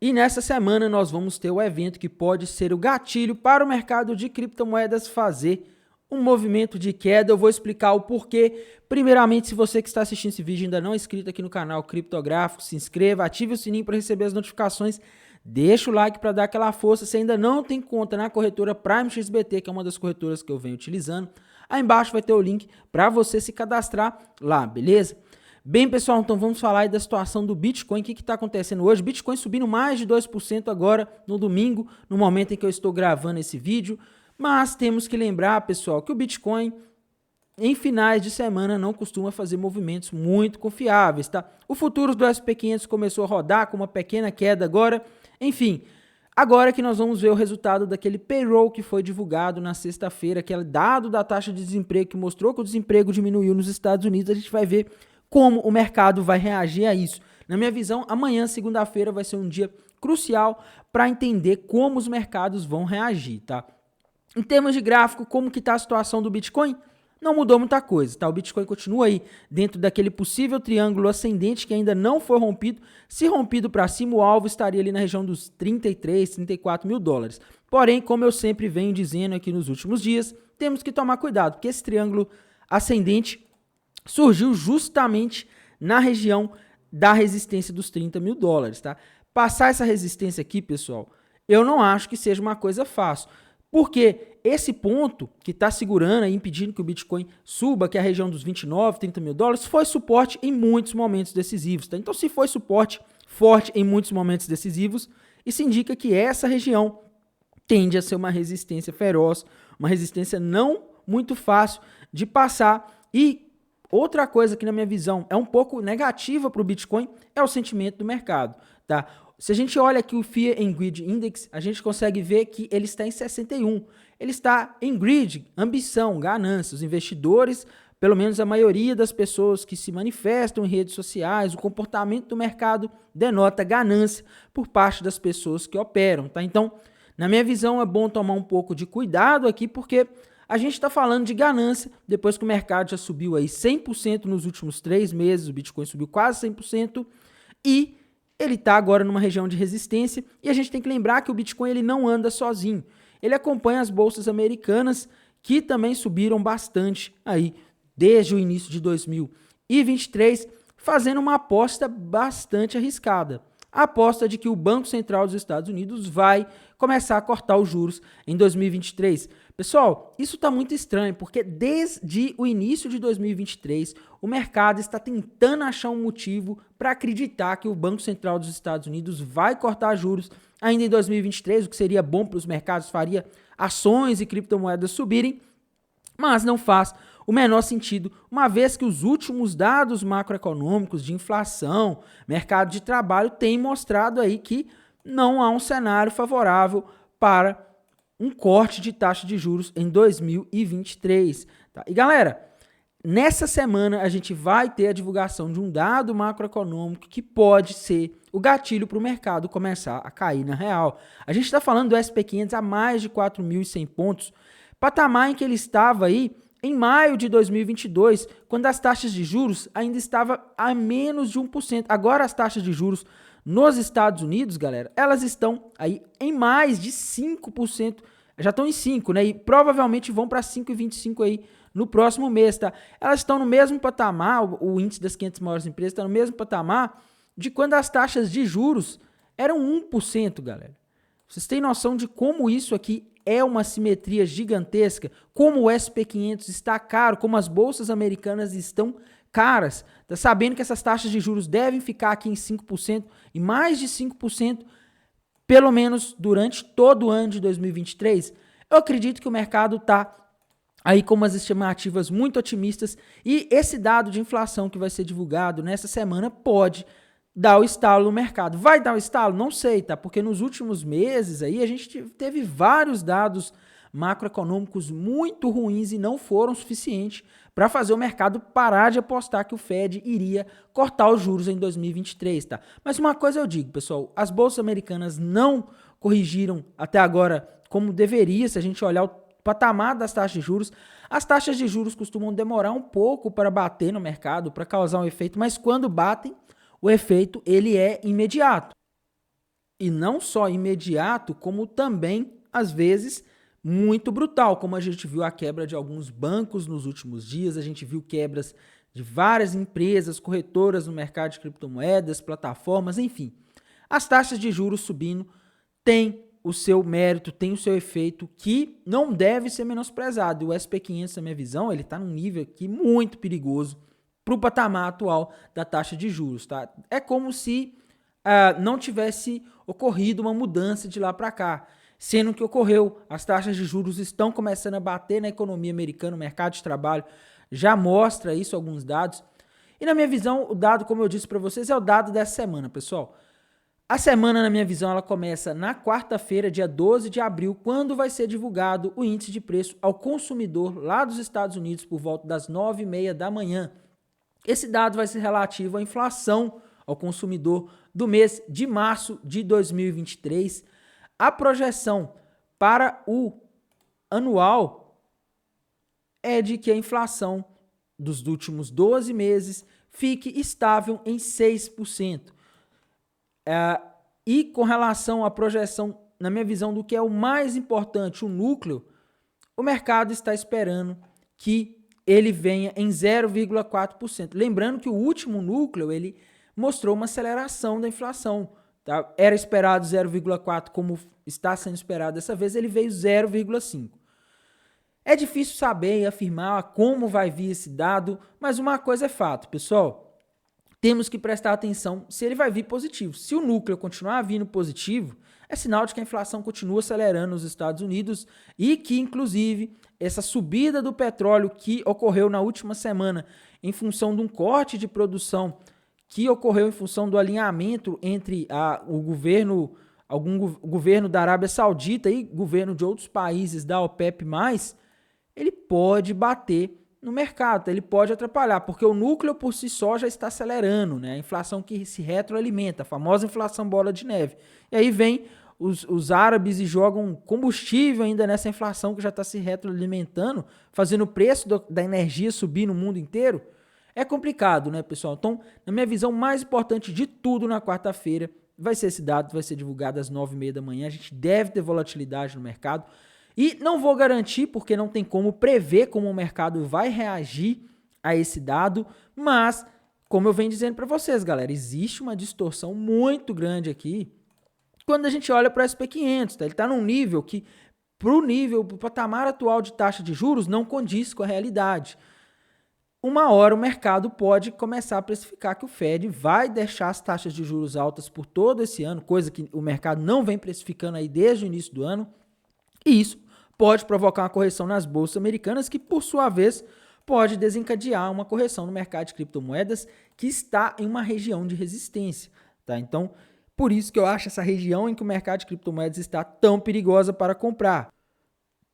E nessa semana nós vamos ter o evento que pode ser o gatilho para o mercado de criptomoedas fazer um movimento de queda. Eu vou explicar o porquê. Primeiramente, se você que está assistindo esse vídeo ainda não é inscrito aqui no canal Criptográfico, se inscreva, ative o sininho para receber as notificações, deixa o like para dar aquela força. Se ainda não tem conta na corretora PrimeXBT, que é uma das corretoras que eu venho utilizando, aí embaixo vai ter o link para você se cadastrar lá, beleza? Bem, pessoal, então vamos falar aí da situação do Bitcoin. O que está acontecendo hoje? Bitcoin subindo mais de 2% agora no domingo, no momento em que eu estou gravando esse vídeo. Mas temos que lembrar, pessoal, que o Bitcoin em finais de semana não costuma fazer movimentos muito confiáveis, tá? O futuro do SP500 começou a rodar com uma pequena queda agora. Enfim, agora que nós vamos ver o resultado daquele payroll que foi divulgado na sexta-feira, aquele dado da taxa de desemprego que mostrou que o desemprego diminuiu nos Estados Unidos, a gente vai ver como o mercado vai reagir a isso. Na minha visão, amanhã, segunda-feira, vai ser um dia crucial para entender como os mercados vão reagir, tá? Em termos de gráfico, como que está a situação do Bitcoin? Não mudou muita coisa, tá? O Bitcoin continua aí dentro daquele possível triângulo ascendente que ainda não foi rompido. Se rompido para cima, o alvo estaria ali na região dos 33, 34 mil dólares. Porém, como eu sempre venho dizendo aqui nos últimos dias, temos que tomar cuidado, porque esse triângulo ascendente surgiu justamente na região da resistência dos 30 mil dólares, tá? Passar essa resistência aqui, pessoal, eu não acho que seja uma coisa fácil, porque esse ponto que está segurando e impedindo que o Bitcoin suba, que é a região dos 29, 30 mil dólares, foi suporte em muitos momentos decisivos, tá? Então, se foi suporte forte em muitos momentos decisivos, isso indica que essa região tende a ser uma resistência feroz, uma resistência não muito fácil de passar. E outra coisa que, na minha visão, é um pouco negativa para o Bitcoin é o sentimento do mercado, tá? Se a gente olha aqui o Fear and Greed Index, a gente consegue ver que ele está em 61. Ele está em greed, ambição, ganância. Os investidores, pelo menos a maioria das pessoas que se manifestam em redes sociais, o comportamento do mercado denota ganância por parte das pessoas que operam, tá? Então, na minha visão, é bom tomar um pouco de cuidado aqui, porque a gente está falando de ganância, depois que o mercado já subiu aí 100% nos últimos 3 meses, o Bitcoin subiu quase 100%, e ele está agora numa região de resistência, e a gente tem que lembrar que o Bitcoin ele não anda sozinho, ele acompanha as bolsas americanas, que também subiram bastante aí, desde o início de 2023, fazendo uma aposta bastante arriscada. A aposta de que o Banco Central dos Estados Unidos vai começar a cortar os juros em 2023. Pessoal, isso está muito estranho, porque desde o início de 2023, o mercado está tentando achar um motivo para acreditar que o Banco Central dos Estados Unidos vai cortar juros ainda em 2023, o que seria bom para os mercados, faria ações e criptomoedas subirem, mas não faz o menor sentido, uma vez que os últimos dados macroeconômicos de inflação, mercado de trabalho, têm mostrado aí que não há um cenário favorável para um corte de taxa de juros em 2023. Tá? E galera, nessa semana a gente vai ter a divulgação de um dado macroeconômico que pode ser o gatilho para o mercado começar a cair na real. A gente está falando do SP500 a mais de 4.100 pontos, patamar em que ele estava aí em maio de 2022, quando as taxas de juros ainda estavam a menos de 1%. Agora as taxas de juros nos Estados Unidos, galera, elas estão aí em mais de 5%, já estão em 5%, né? E provavelmente vão para 5,25% aí no próximo mês, tá? Elas estão no mesmo patamar, o índice das 500 maiores empresas está no mesmo patamar de quando as taxas de juros eram 1%, galera. Vocês têm noção de como isso aqui é uma simetria gigantesca, como o SP500 está caro, como as bolsas americanas estão caras, tá sabendo que essas taxas de juros devem ficar aqui em 5% e mais de 5%, pelo menos durante todo o ano de 2023? Eu acredito que o mercado está aí com umas estimativas muito otimistas e esse dado de inflação que vai ser divulgado nessa semana pode dar o estalo no mercado. Vai dar o estalo? Não sei, tá? Porque nos últimos meses aí a gente teve vários dados macroeconômicos muito ruins e não foram suficientes para fazer o mercado parar de apostar que o Fed iria cortar os juros em 2023, tá? Mas uma coisa eu digo, pessoal, as bolsas americanas não corrigiram até agora como deveria, se a gente olhar o patamar das taxas de juros. As taxas de juros costumam demorar um pouco para bater no mercado, para causar um efeito, mas quando batem, o efeito ele é imediato. E não só imediato, como também, às vezes, muito brutal, como a gente viu a quebra de alguns bancos nos últimos dias, a gente viu quebras de várias empresas, corretoras no mercado de criptomoedas, plataformas, enfim. As taxas de juros subindo têm o seu mérito, tem o seu efeito que não deve ser menosprezado. O SP500, na minha visão, ele está num nível aqui muito perigoso para o patamar atual da taxa de juros. Tá? É como se não tivesse ocorrido uma mudança de lá para cá, sendo que ocorreu. As taxas de juros estão começando a bater na economia americana, o mercado de trabalho já mostra isso, alguns dados. E na minha visão, o dado, como eu disse para vocês, é o dado dessa semana, pessoal. A semana, na minha visão, ela começa na quarta-feira, dia 12 de abril, quando vai ser divulgado o índice de preço ao consumidor lá dos Estados Unidos por volta das 9h30 da manhã. Esse dado vai ser relativo à inflação ao consumidor do mês de março de 2023. A projeção para o anual é de que a inflação dos últimos 12 meses fique estável em 6%. E com relação à projeção, na minha visão, do que é o mais importante, o núcleo, o mercado está esperando que ele venha em 0,4%. Lembrando que o último núcleo, ele mostrou uma aceleração da inflação. Tá? Era esperado 0,4%, como está sendo esperado dessa vez, ele veio 0,5%. É difícil saber e afirmar como vai vir esse dado, mas uma coisa é fato, pessoal. Temos que prestar atenção se ele vai vir positivo. Se o núcleo continuar vindo positivo, é sinal de que a inflação continua acelerando nos Estados Unidos e que, inclusive, essa subida do petróleo que ocorreu na última semana em função de um corte de produção que ocorreu em função do alinhamento entre o governo da Arábia Saudita e governo de outros países da OPEP+, ele pode bater no mercado, ele pode atrapalhar, porque o núcleo por si só já está acelerando, né? A inflação que se retroalimenta, a famosa inflação bola de neve. E aí vem os árabes e jogam combustível ainda nessa inflação que já está se retroalimentando, fazendo o preço da energia subir no mundo inteiro. É complicado, né, pessoal? Então, na minha visão, mais importante de tudo na quarta-feira vai ser esse dado, vai ser divulgado às 9h30 da manhã. A gente deve ter volatilidade no mercado. E não vou garantir, porque não tem como prever como o mercado vai reagir a esse dado, mas, como eu venho dizendo para vocês, galera, existe uma distorção muito grande aqui quando a gente olha para o SP500, tá? Ele está num nível que, para o patamar atual de taxa de juros, não condiz com a realidade. Uma hora o mercado pode começar a precificar que o Fed vai deixar as taxas de juros altas por todo esse ano, coisa que o mercado não vem precificando aí desde o início do ano. E isso pode provocar uma correção nas bolsas americanas, que, por sua vez, pode desencadear uma correção no mercado de criptomoedas que está em uma região de resistência. Tá? Então, por isso que eu acho essa região em que o mercado de criptomoedas está tão perigosa para comprar.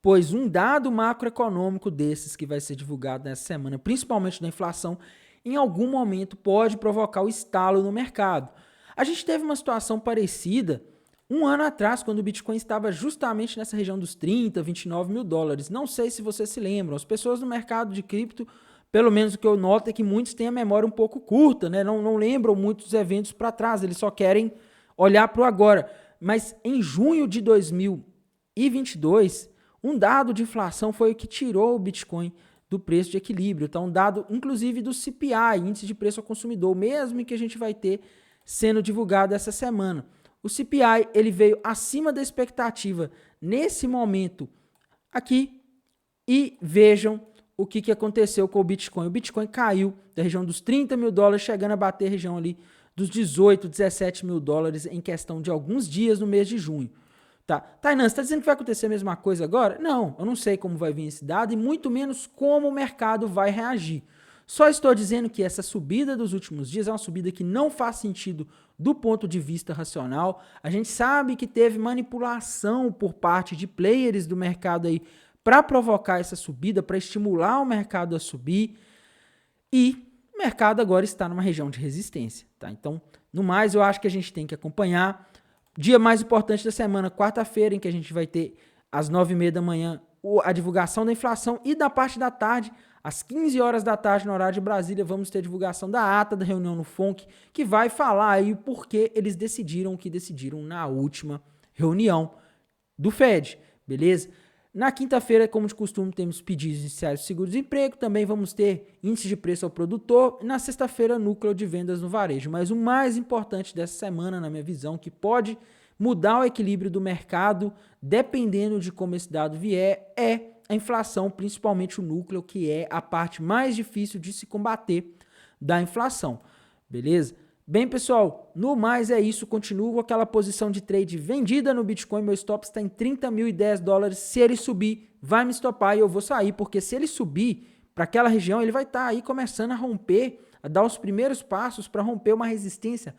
Pois um dado macroeconômico desses que vai ser divulgado nessa semana, principalmente da inflação, em algum momento pode provocar o estalo no mercado. A gente teve uma situação parecida um ano atrás, quando o Bitcoin estava justamente nessa região dos 30, 29 mil dólares. Não sei se vocês se lembram. As pessoas no mercado de cripto, pelo menos o que eu noto é que muitos têm a memória um pouco curta, né? Não lembram muitos eventos para trás, eles só querem olhar para o agora. Mas em junho de 2022, um dado de inflação foi o que tirou o Bitcoin do preço de equilíbrio. Então, um dado, inclusive, do CPI, Índice de Preço ao Consumidor, mesmo que a gente vai ter sendo divulgado essa semana. O CPI ele veio acima da expectativa nesse momento aqui e vejam o que aconteceu com o Bitcoin. O Bitcoin caiu da região dos 30 mil dólares, chegando a bater a região ali dos 18, 17 mil dólares em questão de alguns dias no mês de junho. Tá, Tainan, você está dizendo que vai acontecer a mesma coisa agora? Não, eu não sei como vai vir esse dado e muito menos como o mercado vai reagir. Só estou dizendo que essa subida dos últimos dias é uma subida que não faz sentido do ponto de vista racional. A gente sabe que teve manipulação por parte de players do mercado aí para provocar essa subida, para estimular o mercado a subir. E o mercado agora está numa região de resistência. Tá? Então, no mais, eu acho que a gente tem que acompanhar. Dia mais importante da semana, quarta-feira, em que a gente vai ter às 9h30 da manhã a divulgação da inflação e da parte da tarde Às 15 horas da tarde, no horário de Brasília, vamos ter a divulgação da ata da reunião no FONC, que vai falar aí o porquê eles decidiram o que decidiram na última reunião do Fed, beleza? Na quinta-feira, como de costume, temos pedidos iniciais de seguro-desemprego, também vamos ter índice de preço ao produtor, e na sexta-feira, núcleo de vendas no varejo. Mas o mais importante dessa semana, na minha visão, que pode mudar o equilíbrio do mercado, dependendo de como esse dado vier, é a inflação, principalmente o núcleo, que é a parte mais difícil de se combater da inflação, beleza? Bem, pessoal, no mais é isso, continuo aquela posição de trade vendida no Bitcoin, meu stop está em $30.010, se ele subir, vai me stopar e eu vou sair, porque se ele subir para aquela região, ele vai estar aí começando a romper, a dar os primeiros passos para romper uma resistência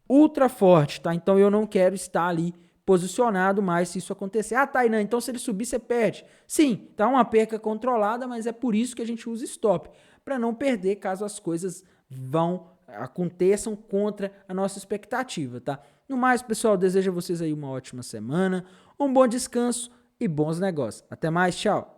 ultra forte, tá? Então eu não quero estar ali posicionado mais se isso acontecer. Ah, Tainan, então se ele subir, você perde. Sim, tá uma perca controlada, mas é por isso que a gente usa stop, para não perder caso as coisas aconteçam contra a nossa expectativa, tá? No mais, pessoal, desejo a vocês aí uma ótima semana, um bom descanso e bons negócios. Até mais, tchau!